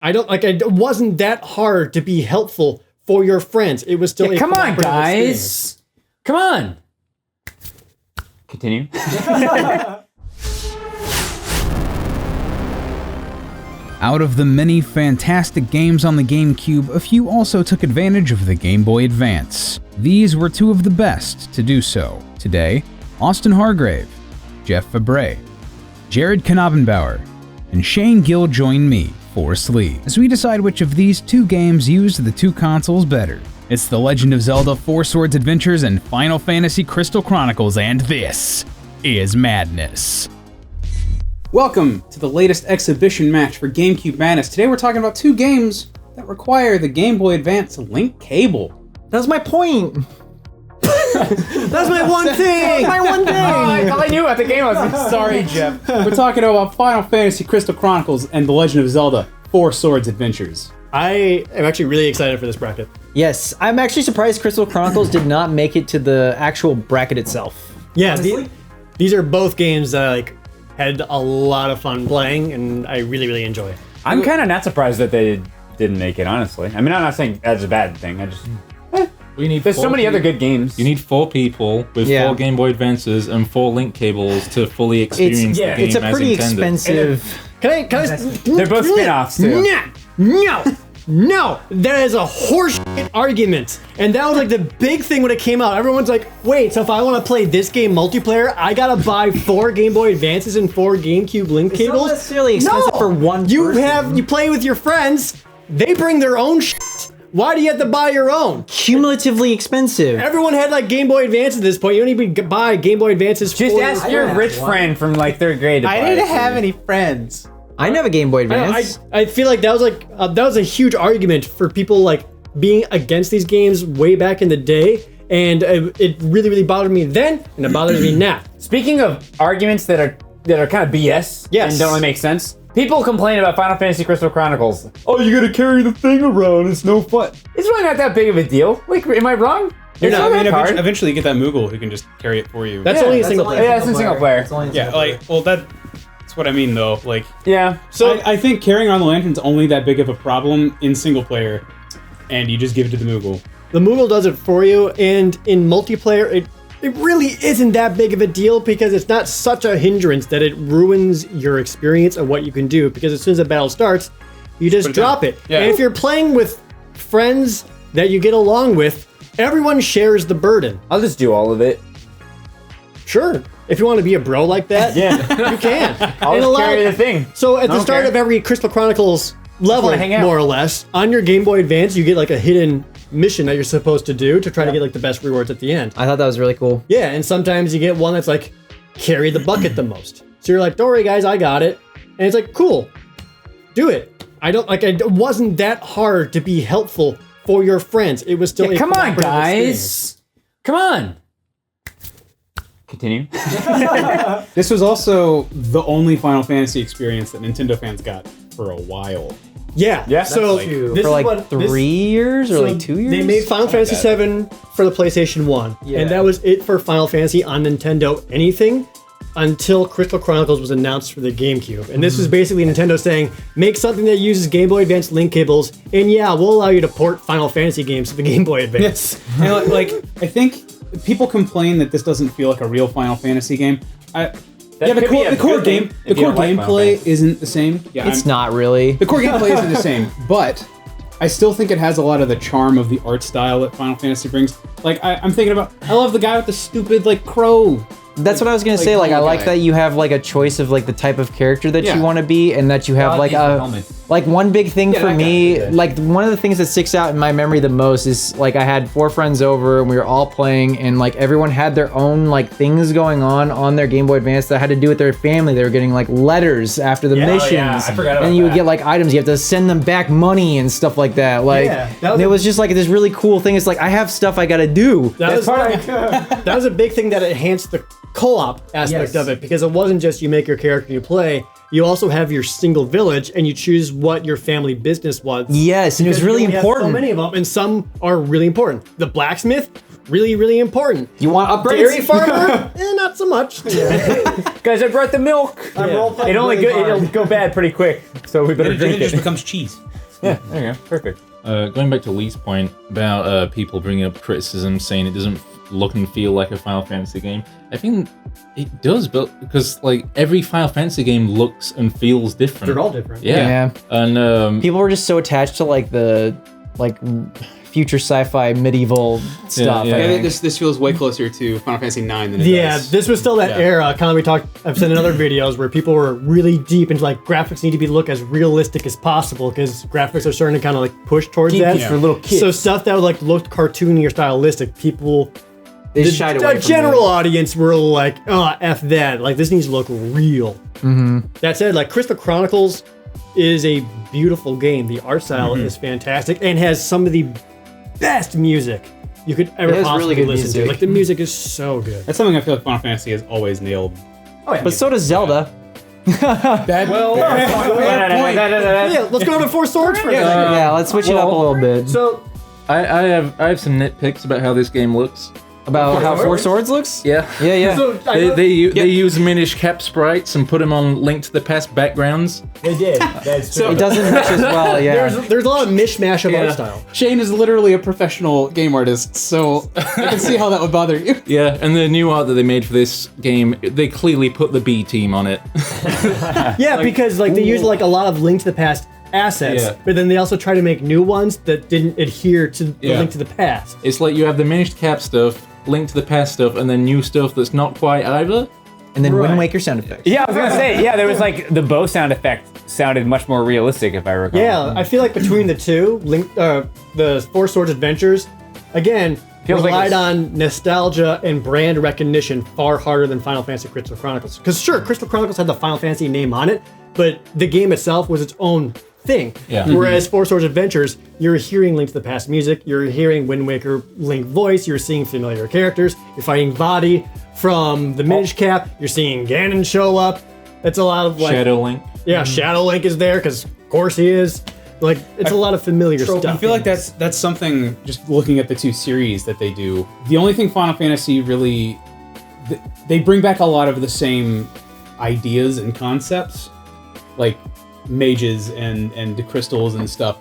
It wasn't that hard to be helpful for your friends. It was still come on, guys. Come on. Continue. Out of the many fantastic games on the GameCube, a few also took advantage of the Game Boy Advance. These were two of the best to do so. Today, Austin Hargrave, Jeff Fabre, Jared Knabenbauer, and Shane Gill join me, Forrest Lee, as we decide which of these two games used the two consoles better. It's The Legend of Zelda: Four Swords Adventures and Final Fantasy Crystal Chronicles, and this is Madness. Welcome to the latest exhibition match for GameCube Madness. Today we're talking about two games that require the Game Boy Advance link cable. That was my point. That's my one thing. My one thing. I thought I knew about the game. I was like, sorry, Jeff. We're talking about Final Fantasy Crystal Chronicles and The Legend of Zelda: Four Swords Adventures. I am actually really excited for this bracket. Yes, I'm actually surprised Crystal Chronicles did not make it to the actual bracket itself. Yeah, these are both games that I had a lot of fun playing, and I really enjoy. I'm kind of not surprised that they didn't make it, honestly. I mean, I'm not saying that's a bad thing. I just... There's so many other good games. You need 4 people with 4 Game Boy Advances and 4 link cables to fully experience the game it's a pretty expensive... Can I They're both spin-offs, too. No, that is a horseshit argument. And that was the big thing when it came out. Everyone's like, wait, so if I want to play this game multiplayer, I gotta buy 4 Game Boy Advances and 4 GameCube link cables? It's not necessarily expensive for one person. You play with your friends, they bring their own shit. Why do you have to buy your own? Cumulatively expensive. Everyone had Game Boy Advance at this point. You don't even buy Game Boy Advances. Just ask your rich friend from 3rd grade to buy I didn't have any friends. I didn't have a Game Boy Advance. I feel like that was a huge argument for people being against these games way back in the day, and it really bothered me then, and it bothers me now. Speaking of arguments that are kind of BS and don't really make sense, people complain about Final Fantasy Crystal Chronicles. Oh, you gotta carry the thing around, it's no fun. It's really not that big of a deal. Am I wrong? You're not. I mean, eventually you get that Moogle who can just carry it for you. That's only a single player. Yeah, it's in single player. That's what I mean, though. Yeah. So I think carrying around the lantern's only that big of a problem in single player, and you just give it to the Moogle. The Moogle does it for you, and in multiplayer, it really isn't that big of a deal because it's not such a hindrance that it ruins your experience of what you can do, because as soon as the battle starts, you just drop it. Yeah. And if you're playing with friends that you get along with, everyone shares the burden. I'll just do all of it. Sure. If you want to be a bro like that, you can. I'll just carry the thing. So at the start of every Crystal Chronicles level, more or less, on your Game Boy Advance, you get a hidden mission that you're supposed to do to try to get the best rewards at the end. I thought that was really cool. Yeah, and sometimes you get one that's carry the bucket the most. So you're don't worry guys, I got it. And it's cool. Do it. It wasn't that hard to be helpful for your friends. It was still come on, guys. Come on. Continue. This was also the only Final Fantasy experience that Nintendo fans got for a while. Yeah. So this for 3 years or 2 years? They made Final Fantasy VII for the PlayStation 1. Yeah. And that was it for Final Fantasy on Nintendo anything until Crystal Chronicles was announced for the GameCube. And this was basically Nintendo saying, make something that uses Game Boy Advance link cables, and we'll allow you to port Final Fantasy games to the Game Boy Advance. Yes. And I think people complain that this doesn't feel like a real Final Fantasy game. The core gameplay isn't the same. Yeah, it's not really. The core gameplay isn't the same, but I still think it has a lot of the charm of the art style that Final Fantasy brings. I'm thinking about, I love the guy with the stupid crow. That's what I was gonna say. I like that you have a choice of the type of character that you want to be, and that you have one big thing for me. One of the things that sticks out in my memory the most is I had 4 friends over and we were all playing, and everyone had their own things going on their Game Boy Advance that had to do with their family. They were getting letters after the missions, I forgot about and you would get items. You have to send them back money and stuff like that. It was just this really cool thing. It's I have stuff I gotta do. That was a big thing that enhanced the co-op aspect of it, because it wasn't just you make your character and you play. You also have your single village, and you choose what your family business was. Yes, and it was really important. So many of them, and some are really important. The blacksmith, really important. You want upgrades? Dairy farmer, not so much. Guys, I brought the milk. It'll go bad pretty quick, so we better drink it. It just becomes cheese. Yeah, there you go. Perfect. Going back to Lee's point about people bringing up criticism, saying it doesn't look and feel like a Final Fantasy game, I think it does, but because like every Final Fantasy game looks and feels different. They're all different. Yeah. And people were just so attached to like the future sci-fi medieval stuff. This feels way closer to Final Fantasy 9 than it does. Yeah, this was still that era. Kind of I've said in other videos where people were really deep into like graphics need to look as realistic as possible because graphics are starting to kind of like push towards that for little kids. So stuff that like looked cartoony or stylistic, people. They shied away The from general audience were like, oh, F that. Like, this needs to look real. Mm-hmm. That said, like, Crystal Chronicles is a beautiful game. The art style is fantastic and has some of the best music you could ever possibly really listen to. Like, the music is so good. That's something I feel like Final Fantasy has always nailed. Oh, yeah. But so does Zelda. Yeah, let's go to Four Swords for a second. Yeah, let's switch it up a little bit. So, I have some nitpicks about how this game looks. About how Four Swords looks? Yeah. Yeah. so They use Minish Cap sprites and put them on Link to the Past backgrounds. they did. That's true. It doesn't match as well, yeah. There's a lot of mishmash of art style. Shane is literally a professional game artist, so I can see how that would bother you. Yeah, and the new art that they made for this game, they clearly put the B team on it. Yeah, because like they use like a lot of Link to the Past assets, but then they also try to make new ones that didn't adhere to the Link to the Past. It's like you have the Minish Cap stuff, Link to the Past stuff, and then new stuff that's not quite either. And then Wind Waker sound effects. Yeah, I was gonna say, there was like the bow sound effect sounded much more realistic if I recall. Yeah, I feel like between the two, the Four Swords Adventures, again, Feels like relied it's- on nostalgia and brand recognition far harder than Final Fantasy Crystal Chronicles. Because sure, Crystal Chronicles had the Final Fantasy name on it, but the game itself was its own thing. Yeah. Whereas Four Swords Adventures, you're hearing Link to the Past music, you're hearing Wind Waker Link voice, you're seeing familiar characters, you're fighting Body from the Minish Cap, you're seeing Ganon show up. It's a lot of like Shadow Link. Yeah, Shadow Link is there because of course he is. Like it's a lot of familiar stuff. I feel like that's something, just looking at the two series that they do. The only thing Final Fantasy really, they bring back a lot of the same ideas and concepts, like mages and the crystals and stuff.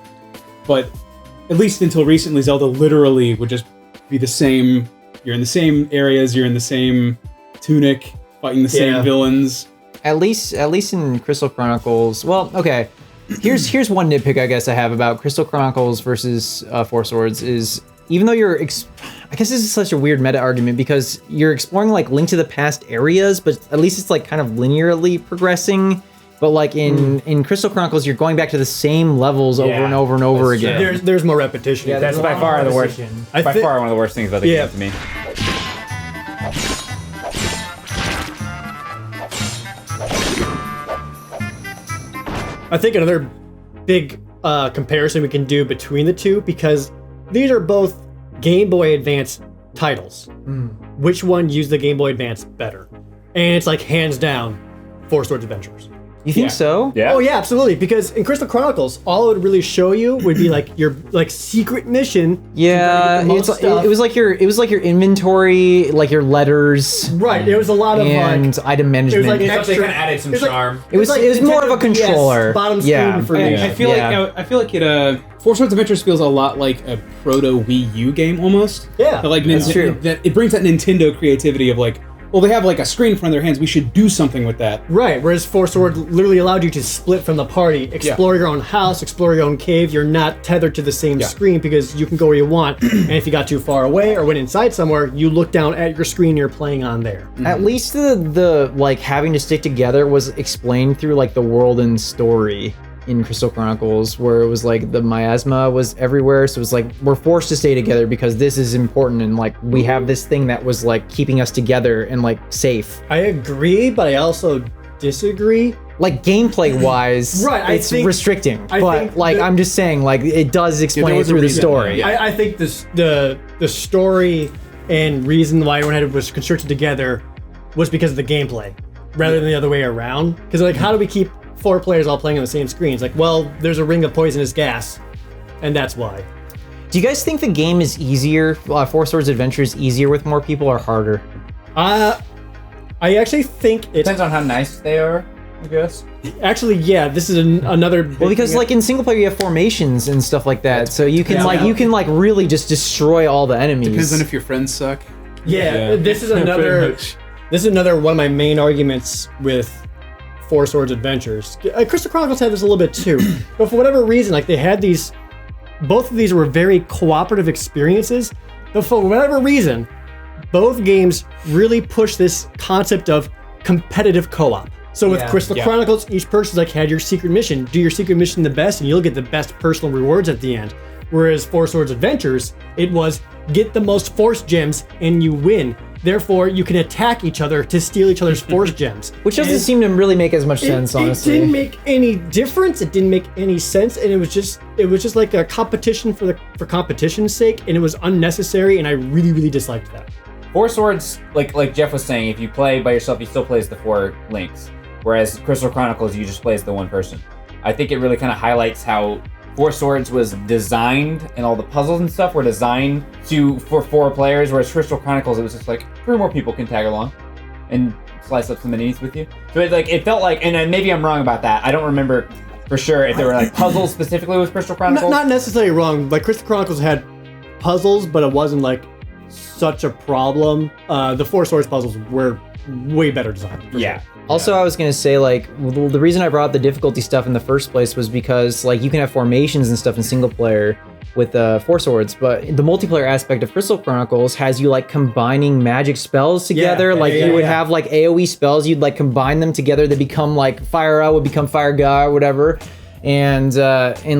But at least until recently, Zelda literally would just be the same. You're in the same areas, you're in the same tunic, fighting the same villains. At least in Crystal Chronicles. Well, okay. Here's one nitpick I guess I have about Crystal Chronicles versus Four Swords is even though I guess this is such a weird meta argument because you're exploring like Link to the Past areas, but at least it's like kind of linearly progressing. But like in Crystal Chronicles, you're going back to the same levels over and over and over again. There's more repetition. Yeah, that's by far the worst. By far one of the worst things about the game to me. I think another big comparison we can do between the two, because these are both Game Boy Advance titles. Which one used the Game Boy Advance better? And it's like hands down, Four Swords Adventures. You think so? Yeah. Oh yeah, absolutely. Because in Crystal Chronicles, all it would really show you would be like your like secret mission. Yeah, it was like your inventory, like your letters. Right. It was a lot of and like item management. it was like They kind of added some charm. It was more of a Nintendo DS controller. bottom screen for me. I feel like it. Four Swords Adventures feels a lot like a proto Wii U game almost. Yeah, But like that's true. That it brings that Nintendo creativity of like, well, they have like a screen in front of their hands. We should do something with that. Right, whereas Four Swords literally allowed you to split from the party, explore your own house, explore your own cave. You're not tethered to the same screen because you can go where you want. And if you got too far away or went inside somewhere, you look down at your screen you're playing on there. At least the like having to stick together was explained through like the world and story in Crystal Chronicles, where it was like the miasma was everywhere, so it was like we're forced to stay together because this is important, and like we have this thing that was like keeping us together and like safe. I agree, but I also disagree. Like gameplay wise, it's restricting. But like I'm just saying, like it does explain it through the story. I think the story and reason why everyone was constructed together was because of the gameplay, rather than the other way around. Because like, how do we keep 4 players all playing on the same screens? Like, well, there's a ring of poisonous gas, and that's why. Do you guys think the game is easier? Four Swords Adventure is easier with more people or harder? I actually think it Depends on how nice they are, I guess. Actually, yeah, this is another. Well, because like in single player, you have formations and stuff like that, so you can you can really just destroy all the enemies. Depends on if your friends suck. Yeah, this is another. This is another one of my main arguments with Four Swords Adventures. Crystal Chronicles had this a little bit too, but for whatever reason, like they had these. Both of these were very cooperative experiences, but for whatever reason, both games really push this concept of competitive co-op. So with Crystal Chronicles, each person's like had your secret mission. Do your secret mission the best, and you'll get the best personal rewards at the end. Whereas Four Swords Adventures, it was get the most Force Gems and you win. Therefore, you can attack each other to steal each other's Force Gems. Which doesn't seem to really make as much sense, honestly. It didn't make any difference. It didn't make any sense, and it was just like a competition for competition's sake, and it was unnecessary, and I really, really disliked that. Four Swords, like Jeff was saying, if you play by yourself, you still play as the four links. Whereas Crystal Chronicles, you just play as the one person. I think it really kind of highlights how Four Swords was designed, and all the puzzles and stuff were designed for 4 players, whereas Crystal Chronicles, it was just like 3 more people can tag along and slice up some enemies with you. So it felt like, and maybe I'm wrong about that. I don't remember for sure if there were like puzzles specifically with Crystal Chronicles. Not necessarily wrong. Like Crystal Chronicles had puzzles, but it wasn't like such a problem. The Four Swords puzzles were way better designed. Yeah. Sure. Also, I was gonna say, like, the reason I brought up the difficulty stuff in the first place was because, like, you can have formations and stuff in single player with Four Swords, but the multiplayer aspect of Crystal Chronicles has you, like, combining magic spells together. You would have, like, AoE spells, you'd, like, combine them together, they become, like, Fire would become Fire Guy or whatever. And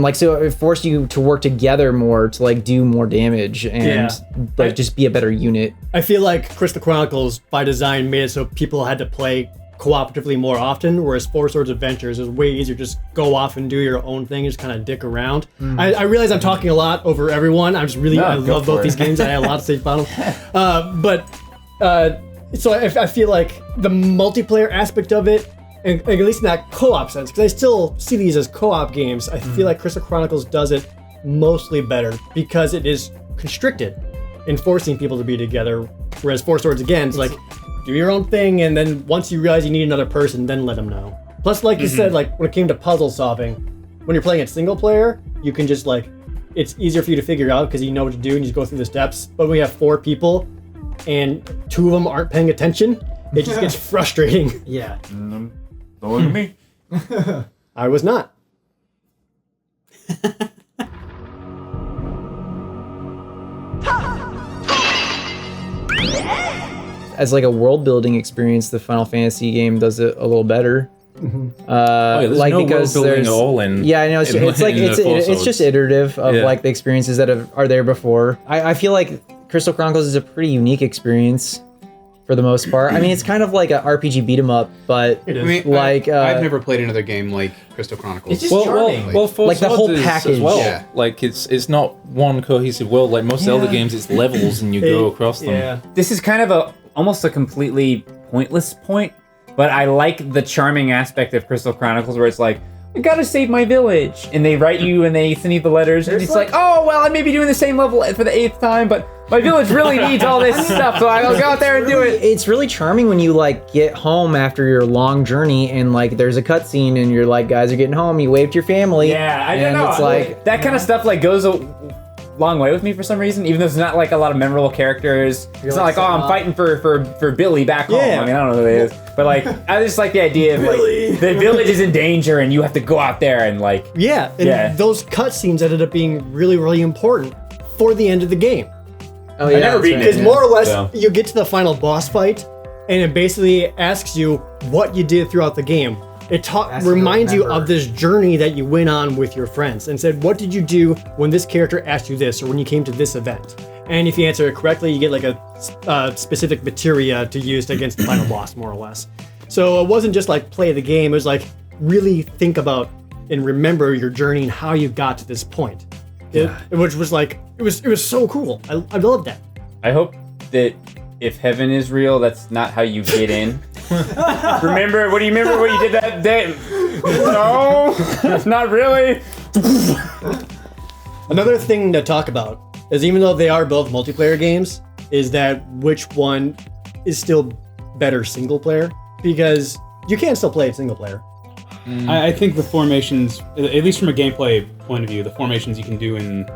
like, so it forced you to work together more to, like, do more damage and, like, just be a better unit. I feel like Crystal Chronicles, by design, made it so people had to play cooperatively more often, whereas Four Swords Adventures is way easier. Just go off and do your own thing, just kind of dick around. I realize I'm talking a lot over everyone. I love both these games. I have a lot to say about them. So I feel like the multiplayer aspect of it, and at least in that co-op sense, because I still see these as co-op games, I feel like Crystal Chronicles does it mostly better because it is constricted in forcing people to be together, whereas Four Swords, again, it's like, do your own thing, and then once you realize you need another person, then let them know. Plus, like you said, like when it came to puzzle solving, when you're playing it single player, you can just like, it's easier for you to figure out because you know what to do and you just go through the steps. But when we have 4 people and 2 of them aren't paying attention, it just gets frustrating. Yeah. Don't look at me. I was not. As like a world building experience, the Final Fantasy game does it a little better. There's like no because world building there's at all in. Yeah, I know. It's like it's just iterative of like the experiences that are there before. I feel like Crystal Chronicles is a pretty unique experience for the most part. I mean, it's kind of like an RPG beat 'em up, but it is. I mean, like I've never played another game like Crystal Chronicles. It's just charming. Four like the whole Swords is package. as well. Yeah. Like it's not one cohesive world. Like most Zelda games, it's levels and you go across them. Yeah. This is kind of almost a completely pointless point, but I like the charming aspect of Crystal Chronicles where it's like, I gotta save my village, and they write you and they send you the letters, and it's like, oh well, I may be doing the same level for the 8th time, but my village really needs all this stuff, so I'll go out there and do it. It's really charming when you like get home after your long journey and like there's a cutscene and you're like, guys are getting home, you wave to your family. Yeah, I don't know. It's like that kind of stuff like goes a long way with me for some reason, even though there's not like a lot of memorable characters. It's not like, oh, I'm fighting for Billy back home. I mean, I don't know who he is, but like, I just like the idea of like the village is in danger and you have to go out there and like. Yeah, and those cutscenes ended up being really, really important for the end of the game. Oh yeah, never beaten it. Because more or less, you get to the final boss fight, and it basically asks you what you did throughout the game. It reminds you of this journey that you went on with your friends, and said, what did you do when this character asked you this, or when you came to this event? And if you answer it correctly, you get like a specific materia to use against the final boss, more or less. So it wasn't just like play the game, it was like really think about and remember your journey and how you got to this point. Which was like, it was so cool. I loved that. I hope that if heaven is real, that's not how you get in. Remember what you did that day? No, that's not really. Another thing to talk about is, even though they are both multiplayer games, is that which one is still better single player, because you can still play it single player. I think the formations, at least from a gameplay point of view, the formations you can do in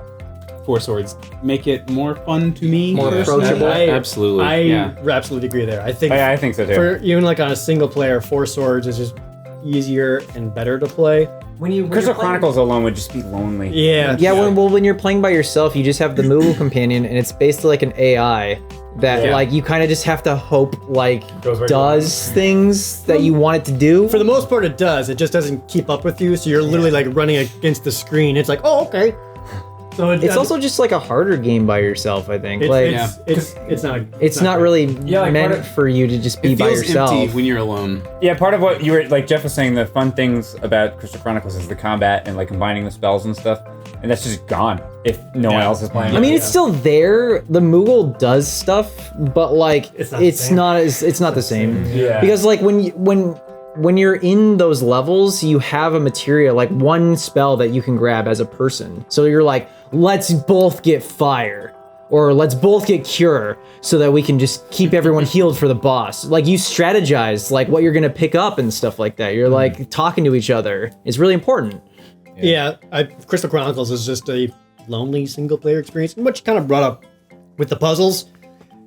Four Swords make it more fun to me. More approachable. Absolutely. I absolutely agree there. I think. I think so too. For even like on a single player, Four Swords is just easier and better to play. Crystal Chronicles alone would just be lonely. Yeah. When you're playing by yourself, you just have the Moogle companion, and it's basically like an AI that like you kind of just have to hope like does things that you want it to do. For the most part, it does. It just doesn't keep up with you, so you're literally like running against the screen. It's like, oh, okay. So it's also just like a harder game by yourself, I think. It's not really meant for you to just be by yourself. It feels empty when you're alone. Yeah, part of what you were like Jeff was saying, the fun things about Crystal Chronicles is the combat and like combining the spells and stuff, and that's just gone if no one else is playing. I mean, it's still there. The Moogle does stuff, but like it's not the same. Yeah. Because like when you're in those levels, you have a materia, like one spell that you can grab as a person. So you're like, let's both get fire, or let's both get cure, so that we can just keep everyone healed for the boss. Like you strategize like what you're gonna pick up and stuff like that. You're like talking to each other. It's really important. Yeah, Crystal Chronicles is just a lonely single player experience, which kind of brought up with the puzzles.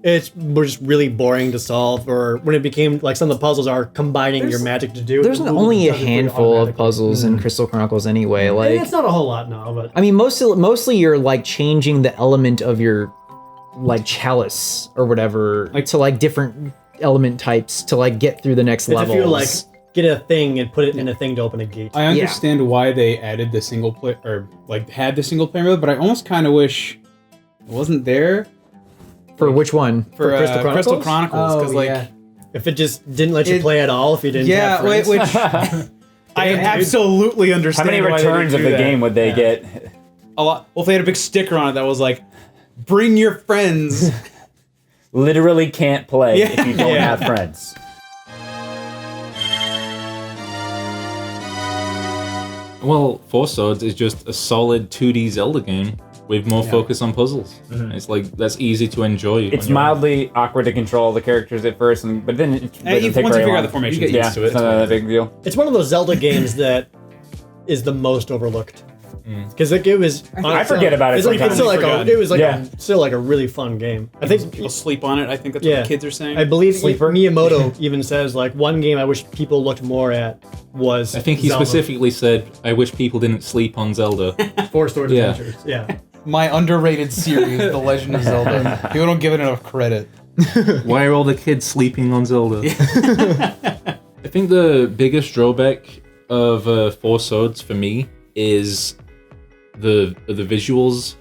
It's just really boring to solve, or when it became like some of the puzzles are combining your magic to do. There's only a handful of puzzles in Crystal Chronicles anyway. Like it's not a whole lot now, but I mean, mostly you're like changing the element of your like chalice or whatever to like different element types to like get through the next level. If you like get a thing and put it in a thing to open a gate. I understand why they added the single player, or like had the single player mode, but I almost kind of wish it wasn't there. For which one? For Crystal Chronicles, because if it just didn't let you play at all, if you didn't have friends. which I absolutely understand. How many returns of the game would they get? A lot. Well, if they had a big sticker on it that was like, "Bring your friends." Literally can't play if you don't have friends. Well, Four Swords is just a solid 2D Zelda game with more focus on puzzles. It's like, that's easy to enjoy. It's mildly awkward to control the characters at first, but then it doesn't take once you very figure long. out the formation, you get used to it. It's not a big deal. It's one of those Zelda games that is the most overlooked. Because like it was, I forget about it sometimes. Still like a really fun game. I think people sleep on it. I think that's what the kids are saying. I believe Miyamoto even says like one game I wish people looked more at was. I think he Zelda. specifically said, "I wish people didn't sleep on Zelda." Four Swords Adventures. Yeah. My underrated series, The Legend of Zelda. People don't give it enough credit. Why are all the kids sleeping on Zelda? I think the biggest drawback of Four Swords for me is the visuals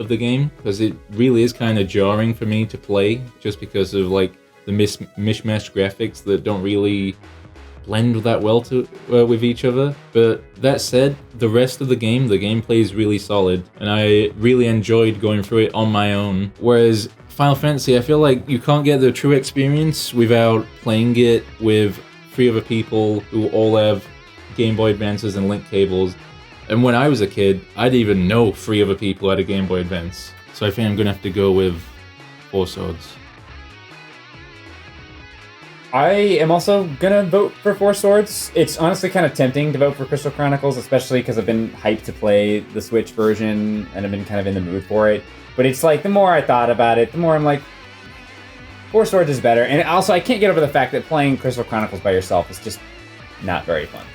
of the game, because it really is kind of jarring for me to play, just because of like the mishmash graphics that don't really blend that well with each other. But that said, the rest of the gameplay is really solid, and I really enjoyed going through it on my own. Whereas Final Fantasy, I feel like you can't get the true experience without playing it with 3 other people who all have Game Boy Advances and link cables. And when I was a kid, I didn't even know 3 other people had a Game Boy Advance. So I think I'm gonna have to go with Four Swords. I am also gonna vote for Four Swords. It's honestly kind of tempting to vote for Crystal Chronicles, especially because I've been hyped to play the Switch version and I've been kind of in the mood for it. But it's like, the more I thought about it, the more I'm like, Four Swords is better. And also, I can't get over the fact that playing Crystal Chronicles by yourself is just not very fun.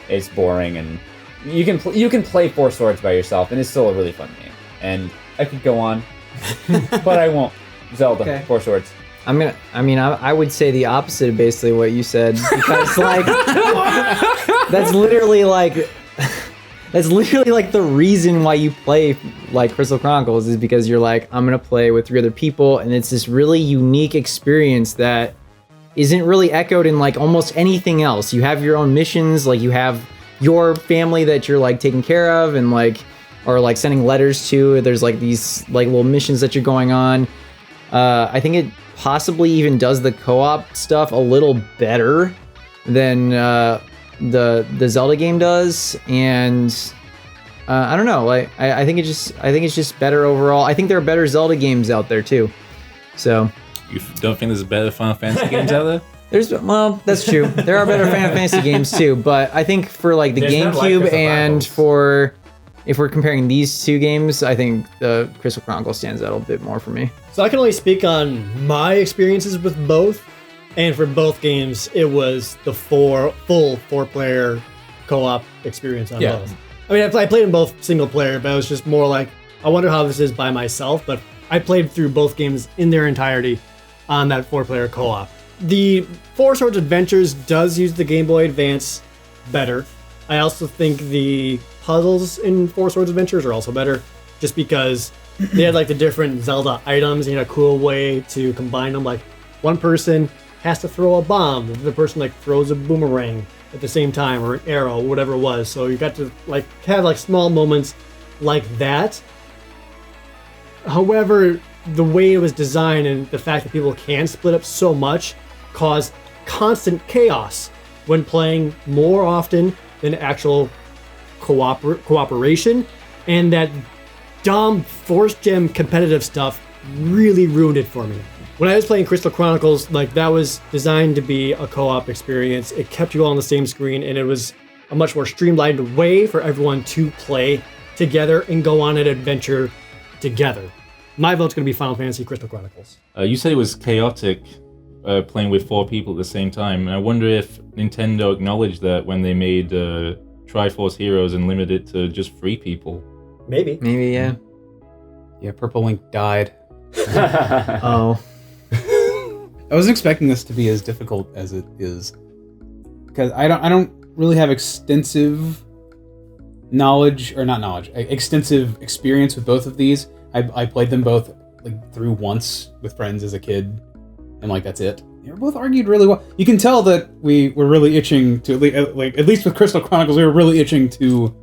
It's boring, and you can play Four Swords by yourself, and it's still a really fun game. And I could go on, but I won't. Zelda, Four Swords. I would say the opposite of basically what you said, because like that's literally like the reason why you play like Crystal Chronicles is because you're like, I'm gonna play with 3 other people, and it's this really unique experience that isn't really echoed in like almost anything else. You have your own missions, like you have your family that you're like taking care of and like or like sending letters to. There's like these like little missions that you're going on. I think it possibly even does the co-op stuff a little better than the Zelda game does, and I don't know. Like I think it's just better overall. I think there are better Zelda games out there too. So You don't think there's better Final Fantasy games out there? That's true. There are better Final Fantasy games too, but I think for like the GameCube and for if we're comparing these two games, I think the Crystal Chronicles stands out a bit more for me. So I can only speak on my experiences with both, and for both games, it was the full 4-player co-op experience on both. I mean, I played in both single player, but it was just more like, I wonder how this is by myself, but I played through both games in their entirety on that 4-player co-op. The Four Swords Adventures does use the Game Boy Advance better. I also think the puzzles in Four Swords Adventures are also better, just because they had like the different Zelda items and a cool way to combine them. Like one person has to throw a bomb, the other person like throws a boomerang at the same time, or an arrow, whatever it was. So you got to like have like small moments like that. However, the way it was designed and the fact that people can split up so much caused constant chaos when playing more often than actual cooperation, and that dumb Force Gem competitive stuff really ruined it for me. When I was playing Crystal Chronicles, like that was designed to be a co-op experience. It kept you all on the same screen, and it was a much more streamlined way for everyone to play together and go on an adventure together. My vote's going to be Final Fantasy Crystal Chronicles. You said it was chaotic playing with 4 people at the same time. And I wonder if Nintendo acknowledged that when they made Triforce Heroes and limited it to just 3 people. Maybe, yeah. Yeah, Purple Link died. Oh. I wasn't expecting this to be as difficult as it is, because I don't really have extensive extensive experience with both of these. I played them both like through once with friends as a kid, and like that's it. They were both argued really well. You can tell that we were really itching to at least with Crystal Chronicles, we were really itching to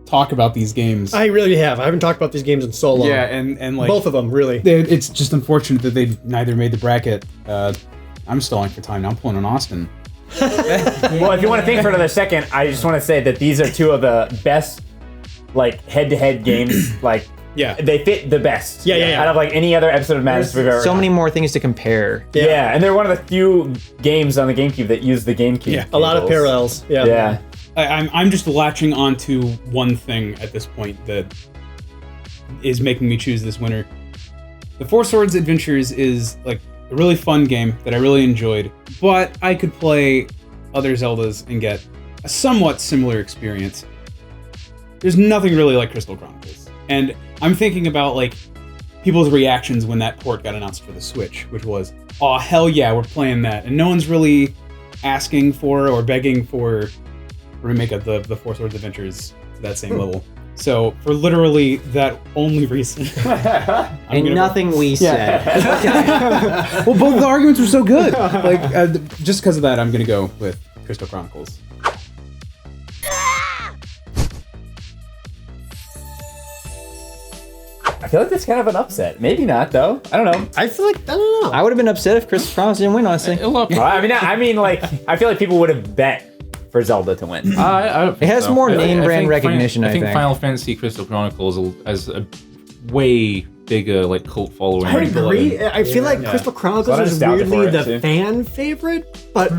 talk about these games. I really have. I haven't talked about these games in so long. Yeah, and like both of them, really. It's just unfortunate that they neither made the bracket. I'm stalling for time now. I'm pulling on Austin. Well, if you want to think for another second, I just want to say that these are two of the best, like head-to-head games. Like, yeah, they fit the best. Yeah. Out of like any other episode of Madness we've ever. So many more things to compare. Yeah, and they're one of the few games on the GameCube that use the GameCube. Yeah, a lot of parallels. Yeah. I'm just latching onto one thing at this point that is making me choose this winner. The Four Swords Adventures is like a really fun game that I really enjoyed, but I could play other Zeldas and get a somewhat similar experience. There's nothing really like Crystal Chronicles. And I'm thinking about like people's reactions when that port got announced for the Switch, which was, oh hell yeah, we're playing that. And no one's really asking for or begging for a remake of the Four Swords Adventures to that same level. So for literally that only reason, and nothing we said. Well, both the arguments were so good. Like just because of that, I'm gonna go with Crystal Chronicles. I feel like that's kind of an upset. Maybe not, though. I don't know. I feel like, I don't know. I would have been upset if Crystal Chronicles didn't win, honestly. I mean, like, I feel like people would have bet for Zelda to win. It has more name brand recognition, I think. Final Fantasy Crystal Chronicles has a way bigger like cult following. I agree. I feel like Crystal Chronicles is weirdly the fan favorite, but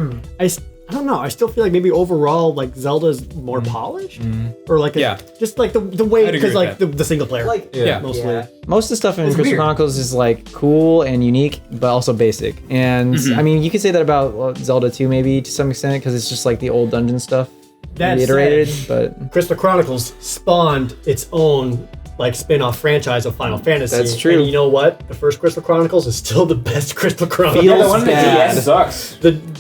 I don't know. I still feel like maybe overall, like Zelda's more polished, or like just like the way, because like the single player, like mostly. Yeah. Most of the stuff in Crystal Chronicles is like cool and unique, but also basic. And I mean, you could say that about Zelda 2 maybe to some extent, because it's just like the old dungeon stuff reiterated. But Crystal Chronicles spawned its own like spin-off franchise of Final Fantasy. That's true. And you know what? The first Crystal Chronicles is still the best Crystal Chronicles. The one on the DS sucks.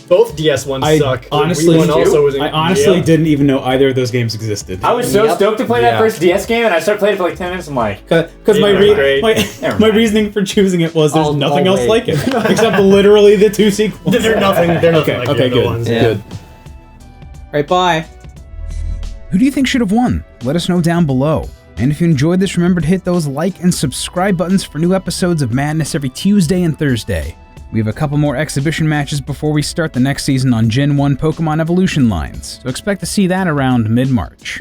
Both DS ones suck. Honestly, I honestly didn't even know either of those games existed. I was so stoked to play that first DS game, and I started playing it for like 10 minutes. I'm like, because my reasoning for choosing it was there's nothing else like it except literally the 2 sequels. They're nothing like the other good. ones. Good. All right, bye. Who do you think should have won? Let us know down below. And if you enjoyed this, remember to hit those like and subscribe buttons for new episodes of Madness every Tuesday and Thursday. We have a couple more exhibition matches before we start the next season on Gen 1 Pokemon Evolution lines, so expect to see that around mid-March.